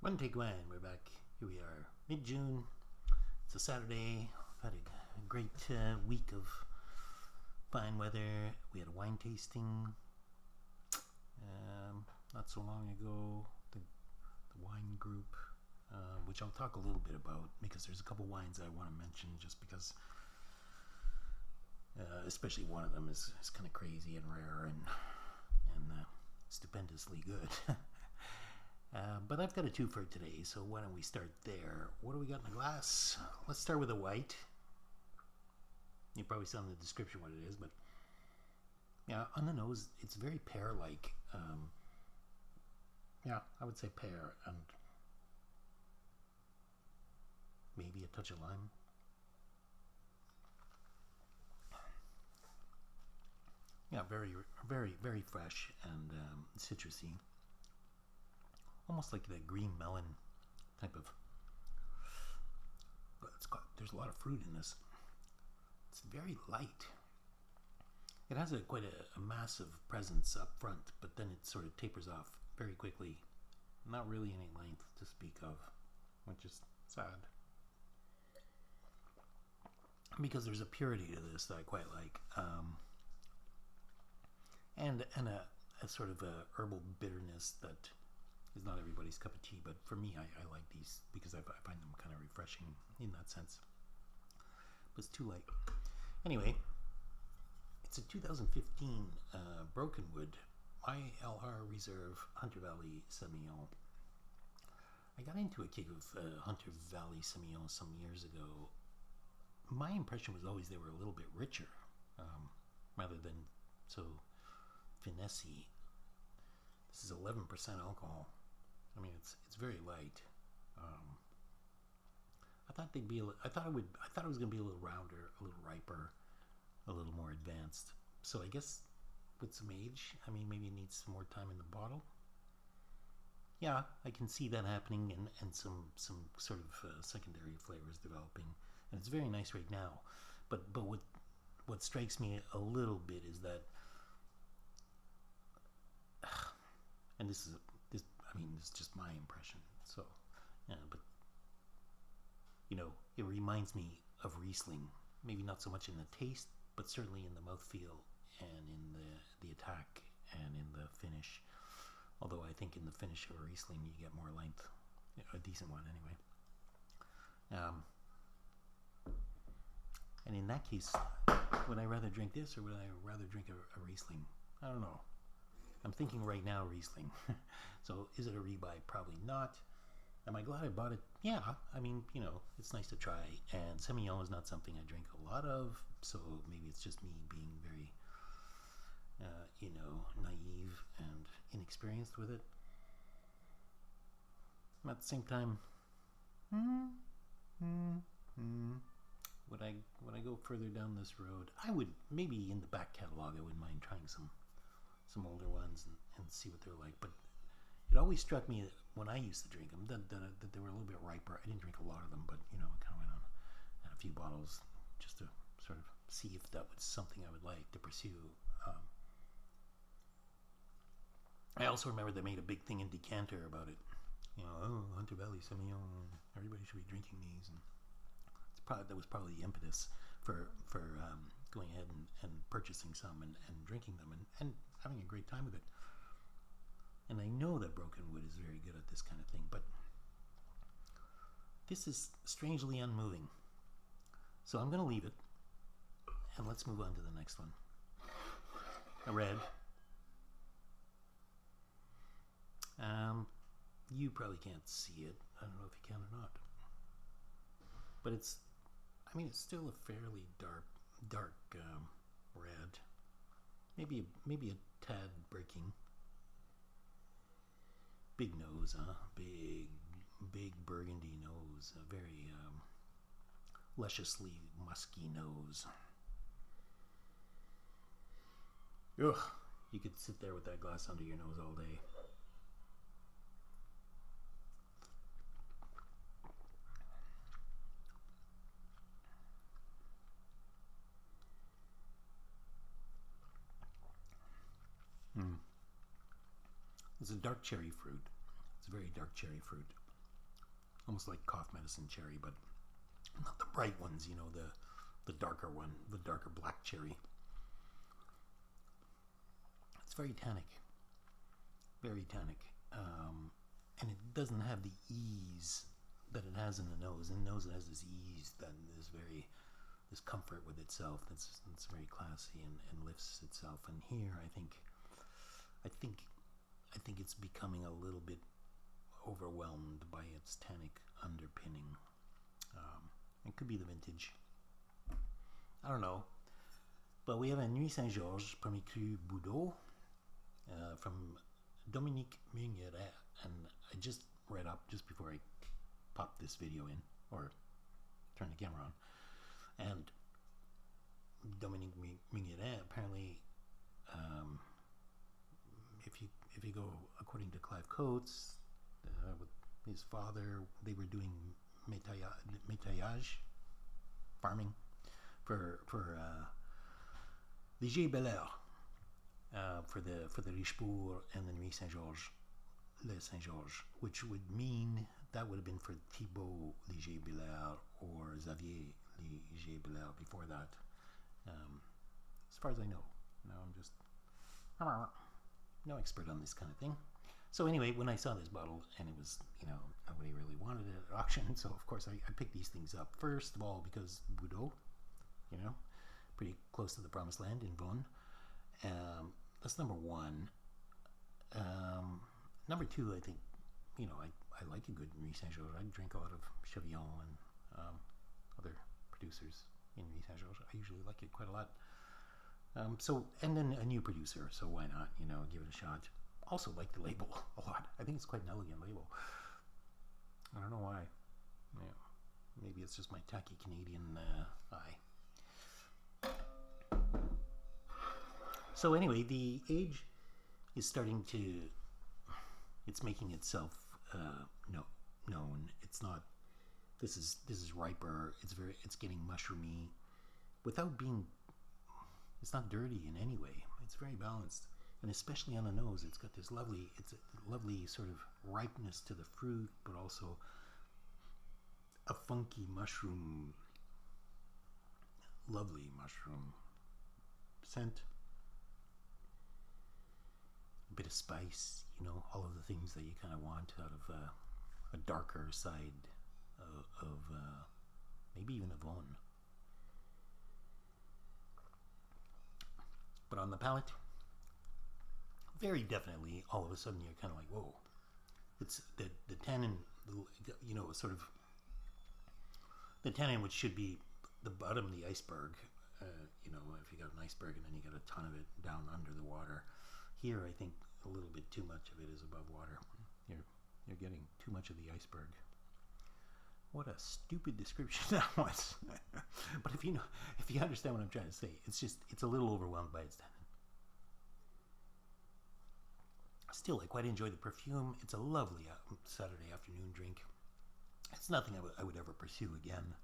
One Take Wine, we're back. Here we are, mid-June. It's a Saturday. I've had a great week of fine weather. We had a wine tasting not so long ago. The wine group, which I'll talk a little bit about because there's a couple wines I want to mention just because especially one of them is kind of crazy and rare and stupendously good. But I've got a two for today, so why don't we start there? What do we got in the glass? Let's start with a white. You probably saw in the description what it is, but yeah, on the nose, it's very pear-like. Yeah, I would say pear and maybe a touch of lime. Yeah, very, very, very fresh and citrusy. Almost like that green melon type of. But there's a lot of fruit in this. It's very light. It has quite a massive presence up front, but then it sort of tapers off very quickly. Not really any length to speak of, which is sad. Because there's a purity to this that I quite like. And a sort of a herbal bitterness that is not everybody's cup of tea, but for me, I like these because I find them kind of refreshing in that sense. But it's too light. Anyway, it's a 2015 Brokenwood ILR Reserve Hunter Valley Semillon. I got into a kick of Hunter Valley Semillon some years ago. My impression was always they were a little bit richer, rather than so finessey. This is 11% alcohol. I mean, it's very light. I thought they'd be. I thought it was going to be a little rounder, a little riper, a little more advanced. So I guess with some age, I mean, maybe it needs some more time in the bottle. Yeah, I can see that happening, and some sort of secondary flavors developing, and it's very nice right now. But what strikes me a little bit is that. And this is just my impression. So, yeah, but it reminds me of Riesling. Maybe not so much in the taste, but certainly in the mouthfeel and in the attack and in the finish. Although I think in the finish of a Riesling you get more length, a decent one anyway. And in that case, would I rather drink this or would I rather drink a Riesling? I don't know. I'm thinking right now Riesling. So is it a rebuy? Probably not. Am I glad I bought it? Yeah. I mean, it's nice to try. And Semillon is not something I drink a lot of. So maybe it's just me being very, naive and inexperienced with it. At the same time, would I go further down this road? I would, maybe in the back catalog, I wouldn't mind trying some older ones and see what they're like. But it always struck me that when I used to drink them that they were a little bit riper. I didn't drink a lot of them, but I kind of went on had a few bottles just to sort of see if that was something I would like to pursue. I also remember they made a big thing in Decanter about it. Hunter Valley Semillon, everybody should be drinking these, and that was probably the impetus for going ahead and purchasing some and drinking them and having a great time with it. And I know that Brokenwood is very good at this kind of thing, but this is strangely unmoving. So I'm going to leave it, and let's move on to the next one. A red. You probably can't see it. I don't know if you can or not. But it's still a fairly dark red. Maybe a tad breaking. Big nose, huh? Big burgundy nose. A very lusciously musky nose. Ugh. You could sit there with that glass under your nose all day. It's a dark cherry fruit. It's a very dark cherry fruit. almost like cough medicine cherry, but not the bright ones, you know, the darker one, the darker black cherry. It's very tannic, very tannic, and it doesn't have the ease that it has in the nose. In the nose, it has this ease, that this comfort with itself. That's very classy and lifts itself. And here, I think it's becoming a little bit overwhelmed by its tannic underpinning. It could be the vintage. I don't know. But we have a Nuits Saint-Georges Premier Cru Boudots from Dominique Mugneret, and I just read up just before I popped this video in, or turned the camera on, and Dominique Mugneret apparently, if you go according to Clive Coates, with his father, they were doing métayage, farming for Ligier Belair, for the Richebourg and the Nuits Saint-Georges, Le Saint-Georges, which would mean that would have been for Thibault Ligier Belair or Xavier Ligier Belair before that. As far as I know, I'm just no expert on this kind of thing. So anyway, when I saw this bottle, and it was, nobody really wanted it at auction, so of course I picked these things up. First of all, because Boudots, pretty close to the promised land in Vaughan. That's number one. Number two, I think, I like a good Nuits Saint-Georges. I drink a lot of Semillon and other producers in Nuits Saint-Georges. I usually like it quite a lot. And then a new producer, so why not, give it a shot. Also like the label a lot. I think it's quite an elegant label. I don't know why. Yeah, maybe it's just my tacky Canadian eye. So anyway, the age is starting to, it's making itself known. It's not, this is riper. It's getting mushroomy without being, it's not dirty in any way. It's very balanced. And especially on the nose, it's got this lovely, it's a lovely sort of ripeness to the fruit, but also a funky mushroom, lovely mushroom scent. A bit of spice, all of the things that you kind of want out of a darker side of maybe even a Vaughan. But on the palate, very definitely, all of a sudden you're kind of like, whoa. It's the tannin, sort of the tannin, which should be the bottom of the iceberg. If you got an iceberg and then you got a ton of it down under the water. Here, I think a little bit too much of it is above water. You're getting too much of the iceberg. What a stupid description that was. But if you understand what I'm trying to say, it's a little overwhelmed by its tannin. Still, I quite enjoy the perfume. It's a lovely Saturday afternoon drink. It's nothing I would ever pursue again,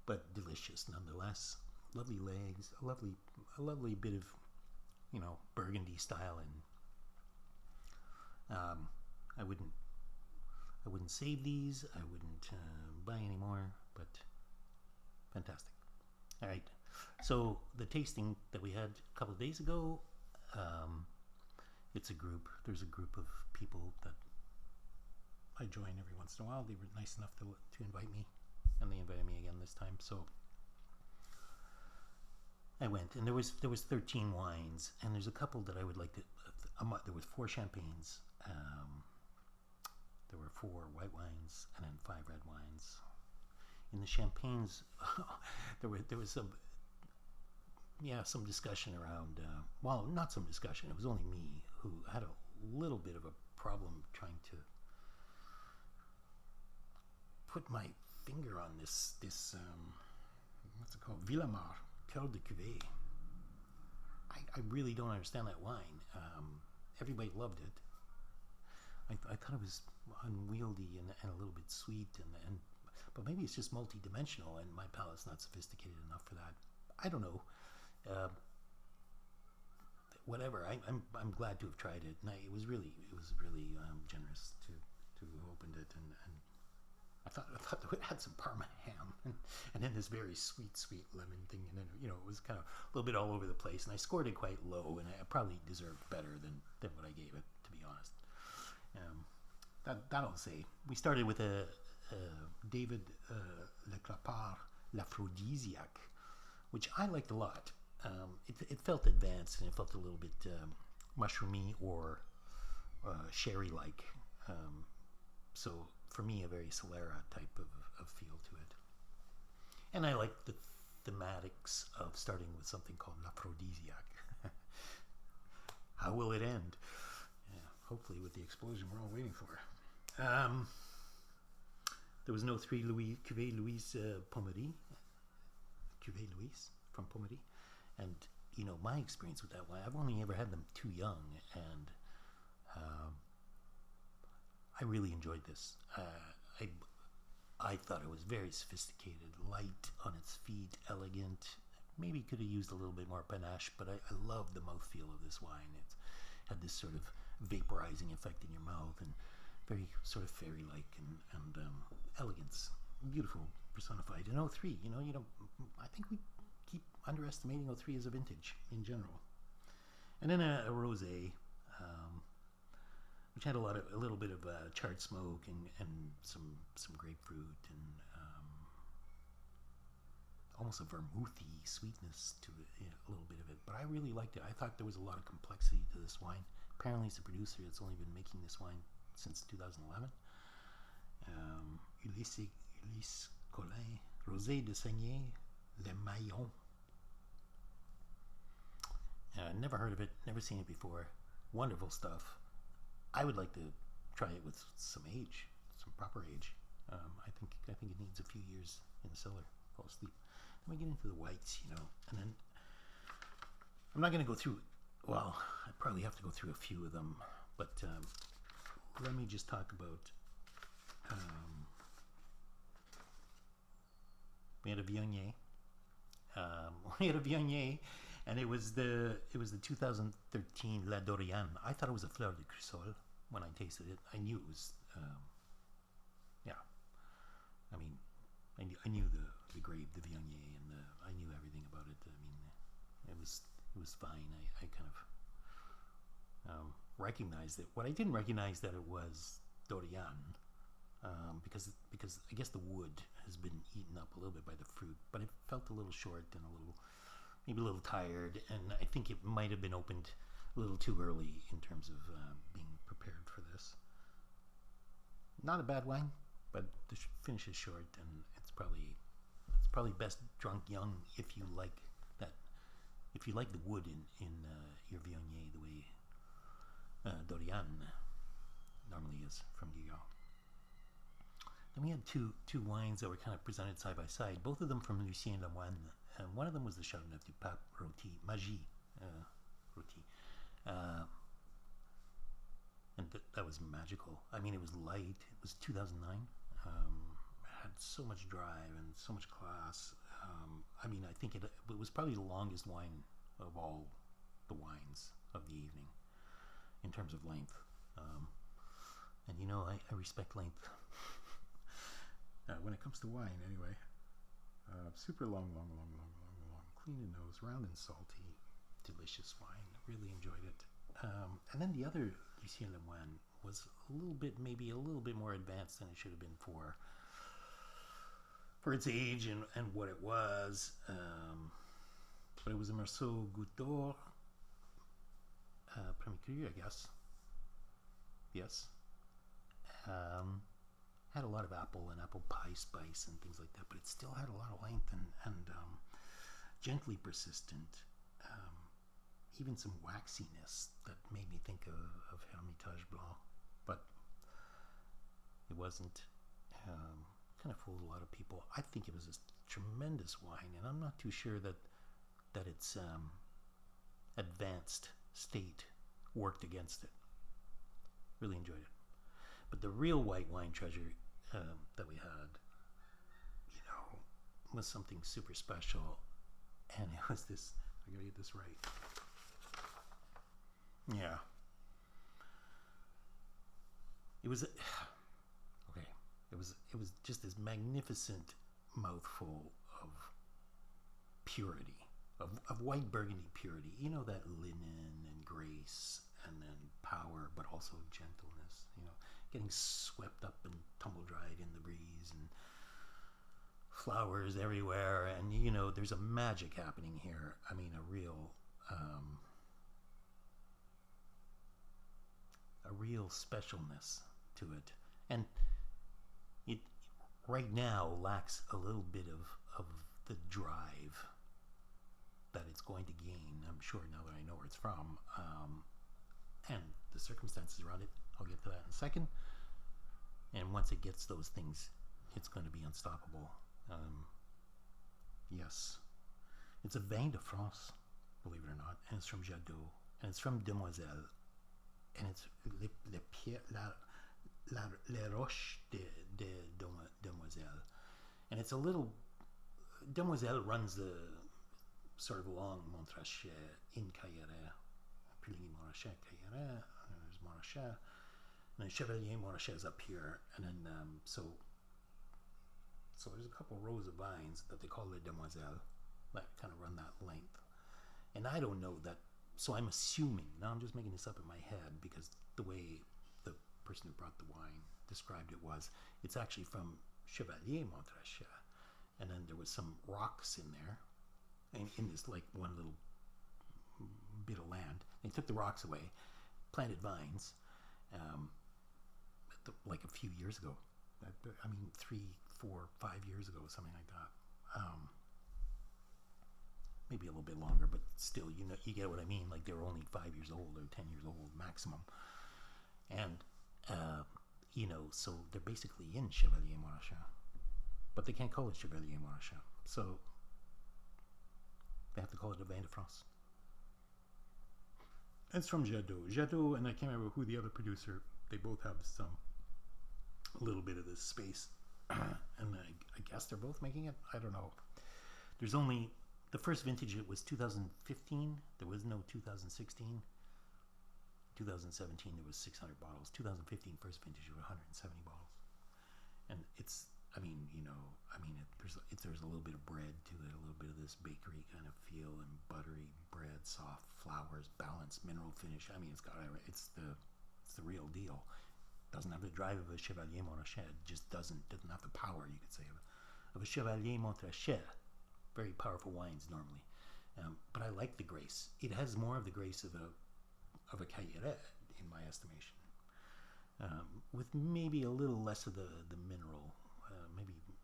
but delicious nonetheless. Lovely legs, a lovely bit of, burgundy style, and I wouldn't save these. I wouldn't buy any more, but fantastic. All right, so the tasting that we had a couple of days ago. It's a group. There's a group of people that I join every once in a while. They were nice enough to invite me, and they invited me again this time. So I went, and there was 13 wines, and there's a couple that I would like to. There was 4 champagnes. There were 4 white wines, and then 5 red wines. In the champagnes, there was some discussion around, not some discussion, it was only me who had a little bit of a problem trying to put my finger on this what's it called, Villamar, Cœur de Cuvée. I really don't understand that wine. Everybody loved it. I thought it was unwieldy and a little bit sweet, but maybe it's just multi-dimensional and my palate's not sophisticated enough for that. I don't know. Whatever. I'm glad to have tried it, and it was really generous to have opened it and had some Parma ham and then this very sweet lemon thing, and then it was kind of a little bit all over the place, and I scored it quite low, and I probably deserved better than what I gave it, to be honest. That I'll say. We started with a David Le Clapard L'Aphrodisiaque, which I liked a lot. It felt advanced, and it felt a little bit mushroomy or sherry-like. So for me, a very Solera type of feel to it. And I like the thematics of starting with something called L'Aphrodisiaque. How will it end? Yeah, hopefully with the explosion we're all waiting for. There was no 3 Cuvée Louise Pommery. Cuvée Louise from Pommery. And, my experience with that wine, I've only ever had them too young, and I really enjoyed this. I thought it was very sophisticated, light on its feet, elegant. Maybe could have used a little bit more panache, but I love the mouthfeel of this wine. It had this sort of vaporizing effect in your mouth, and very sort of fairy-like and elegance. Beautiful, personified. And 03, I think we keep underestimating 03 as a vintage in general. And then a rosé, which had a little bit of charred smoke and some grapefruit and almost a vermouthy sweetness to it, a little bit of it. But I really liked it. I thought there was a lot of complexity to this wine. Apparently, it's a producer that's only been making this wine since 2011. Ulysse Collin, Rosé de Saignée, Le Maillon. Never heard of it, never seen it before. Wonderful stuff. I would like to try it with some age, some proper age. I think it needs a few years in the cellar. Fall asleep. Then we get into the whites, and then I'm not going to go through. Well, I probably have to go through a few of them, but let me just talk about. We had a Viognier. And it was the 2013 La Doriane. I thought it was a Fleur de Crisol when I tasted it. I knew it was, I mean, I knew the grape, the Viognier, and I knew everything about it. I mean, it was fine. I kind of recognized it. What I didn't recognize that it was Doriane, because I guess the wood has been eaten up a little bit by the fruit, but it felt a little short and maybe a little tired, and I think it might have been opened a little too early in terms of being prepared for this. Not a bad wine, but the finish is short, and it's probably best drunk young if you like that. If you like the wood in your Viognier the way Doriane normally is from Guillaume. Then we had two wines that were kind of presented side by side, both of them from Lucien Lemoine. And one of them was the Chardonnay du Pape Rôti, Magie Rôti. And that was magical. I mean, it was light. It was 2009. It had so much drive and so much class. I mean, I think it was probably the longest wine of all the wines of the evening in terms of length. And I respect length. When it comes to wine, anyway. Super long, clean in nose, round and salty, delicious wine. Really enjoyed it. And then the other Lucien Lemoine was maybe a little bit more advanced than it should have been for its age and what it was. But it was a Merceau Goutte d'Or, Premier Cru, I guess. Yes. Had a lot of apple and apple pie spice and things like that, but it still had a lot of length and gently persistent. Even some waxiness that made me think of Hermitage Blanc, but it wasn't. Kind of fooled a lot of people. I think it was a tremendous wine, and I'm not too sure that its advanced state worked against it. Really enjoyed it. But the real white wine treasure that we had, was something super special, and it was this. I gotta get this right. Yeah. It was okay. It was just this magnificent mouthful of purity, of white Burgundy purity. You know, that linen and grace and then power, but also gentleness. You know, getting swept up and tumble dried in the breeze and flowers everywhere. And, you know, there's a magic happening here. I mean, a real specialness to it. And it right now lacks a little bit of the drive that it's going to gain, I'm sure, now that I know where it's from, and the circumstances around it. I'll get to that in a second. And once it gets those things, it's going to be unstoppable. Yes, it's a vin de France, believe it or not, and it's from Jadot, and it's from Demoiselle, and it's Les Roches de Demoiselle, and it's a little. Demoiselle runs the sort of along Montrachet in Cailleret, Puligny Montrachet, Cailleret, there's Montrachet, and then Chevalier Montrachet is up here, and then so there's a couple rows of vines that they call Les Demoiselles that kind of run that length, and I don't know that, so I'm assuming, now I'm just making this up in my head because the way the person who brought the wine described it was, it's actually from Chevalier Montrachet, and then there was some rocks in there, and in this like one little bit of land. They took the rocks away, planted vines, like a few years ago. I mean, 3, 4, 5 years ago, something like that. Maybe a little bit longer, but still, you know, you get what I mean. Like they were only 5 years old or 10 years old maximum, and you know, so they're basically in Chevalier Montrachet, but they can't call it Chevalier Montrachet, so they have to call it a Vin de France. It's from Jadot, and I can't remember who the other producer. They both have a little bit of this space, and I guess they're both making it. I don't know. There's only the first vintage. It was 2015. There was no 2016. 2017 there was 600 bottles. 2015 first vintage there were 170 bottles, and it's. I mean, you know, there's a little bit of bread to it, a little bit of this bakery kind of feel, and buttery bread, soft flowers, balanced mineral finish. I mean, it's the real deal. Doesn't have the drive of a Chevalier Montrachet. It just doesn't have the power, you could say, of a Chevalier Montrachet. Very powerful wines normally, but I like the grace. It has more of the grace of a Cailleret, in my estimation, with maybe a little less of the mineral.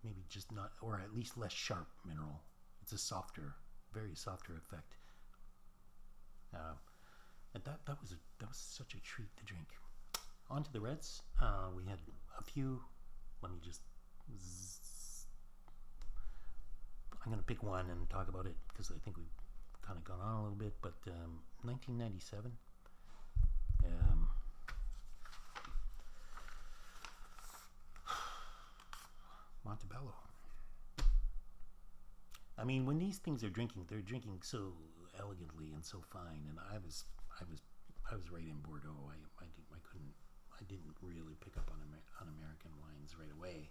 Maybe just not, or at least less sharp mineral. It's a softer, very softer effect. And that was such a treat to drink. On to the reds. We had a few. Let me just. I'm going to pick one and talk about it because I think we've kind of gone on a little bit. But 1997. Montebello. I mean, when these things are drinking, they're drinking so elegantly and so fine. And I was right in Bordeaux. I didn't really pick up on American wines right away.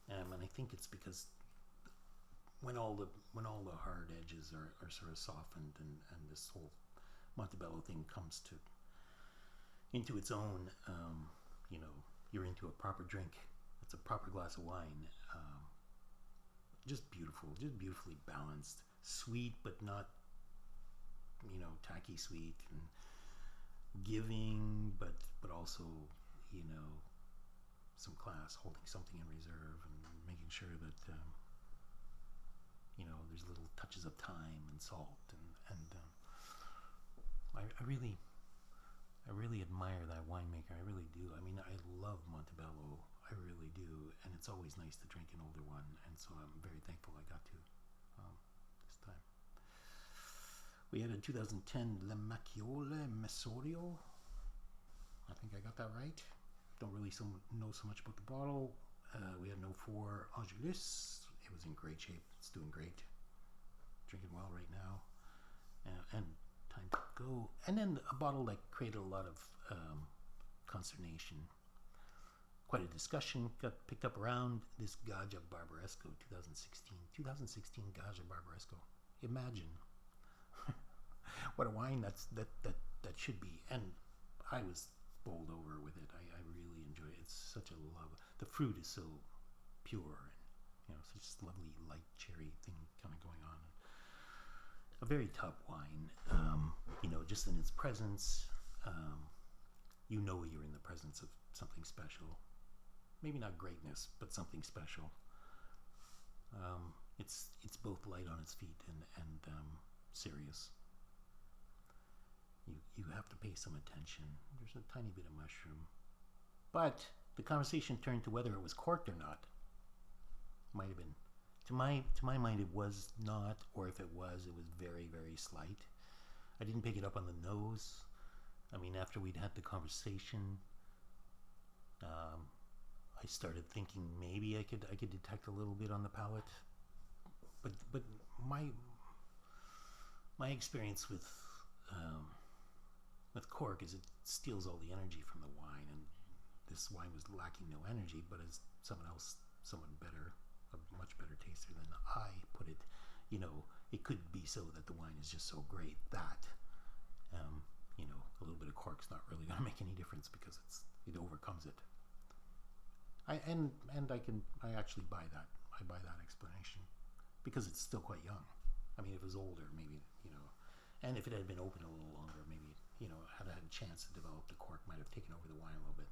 And I think it's because when all the hard edges are sort of softened and this whole Montebello thing comes into its own, you know, you're into a proper drink. It's a proper glass of wine. Just beautiful, just beautifully balanced, sweet but not, you know, tacky sweet, and giving but also, you know, some class, holding something in reserve, and making sure that you know, there's little touches of thyme and salt, and I really admire that winemaker. I really do. I mean, I love Montebello. I really do, and it's always nice to drink an older one, and so I'm very thankful I got to this time. We had a 2010 Le Macchiole Mesorio. I think I got that right. Don't really know so much about the bottle. We had no 4 Angelus. It was in great shape. It's doing great. Drinking well right now. And time to go. And then a bottle that created a lot of consternation. quite a discussion got picked up around this Gaggia Barbaresco 2016. 2016 Gaggia Barbaresco. Imagine what a wine that should be. And I was bowled over with it. I really enjoy it. It's such a love. The fruit is so pure, and such this lovely light cherry thing kind of going on. A very top wine. Just in its presence, you're in the presence of something special. Maybe not greatness, but something special. It's both light on its feet and serious. You have to pay some attention. There's a tiny bit of mushroom, but the conversation turned to whether it was corked or not. Might have been. To my mind, it was not, or if it was very, very slight. I didn't pick it up on the nose. I mean, after we'd had the conversation, I started thinking maybe I could detect a little bit on the palate, but my experience with cork is it steals all the energy from the wine, and this wine was lacking no energy. But as someone better, a much better taster than I put it, it could be so that the wine is just so great that a little bit of cork's not really going to make any difference because it overcomes it. I actually buy that. I buy that explanation because it's still quite young. I mean, if it was older, maybe and if it had been open a little longer, maybe had I had a chance to develop, the cork might have taken over the wine a little bit.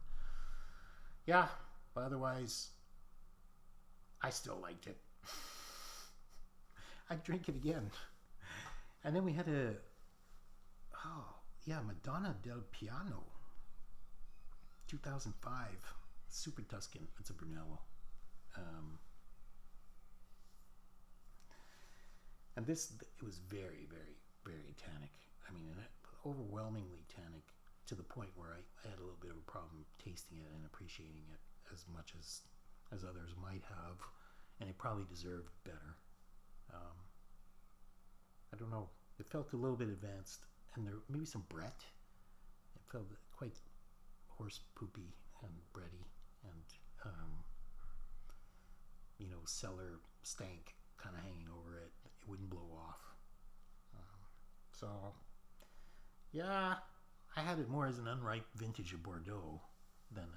Yeah, but otherwise, I still liked it. I'd drink it again. And then we had Madonna del Piano, 2005, Super Tuscan. It's a Brunello. And it was very, very, very tannic. I mean, overwhelmingly tannic to the point where I had a little bit of a problem tasting it and appreciating it as much as others might have, and it probably deserved better. I don't know. It felt a little bit advanced, and there maybe some Brett. It felt quite horse poopy and bready, and cellar stank kind of hanging over it. It wouldn't blow off. So, yeah, I had it more as an unripe vintage of Bordeaux than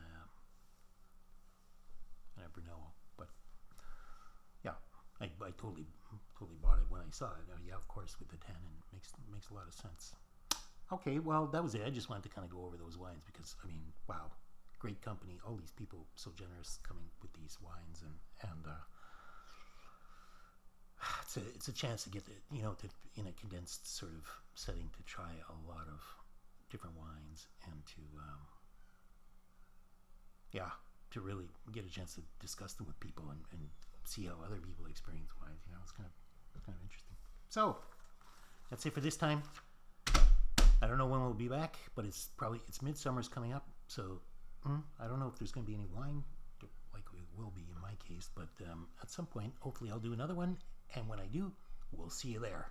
a Brunello. But yeah, I totally bought it when I saw it. Yeah, of course, with the tannin, makes a lot of sense. Okay, well, that was it. I just wanted to kind of go over those wines because, I mean, wow, great company. All these people so generous coming with these wines, and it's a chance to get in a condensed sort of setting to try a lot of different wines and to really get a chance to discuss them with people and see how other people experience wines. It's kind of interesting. So that's it for this time. I don't know when we'll be back, but it's midsummer's coming up, so I don't know if there's going to be any wine, like it will be in my case, but at some point, hopefully I'll do another one, and when I do, we'll see you there.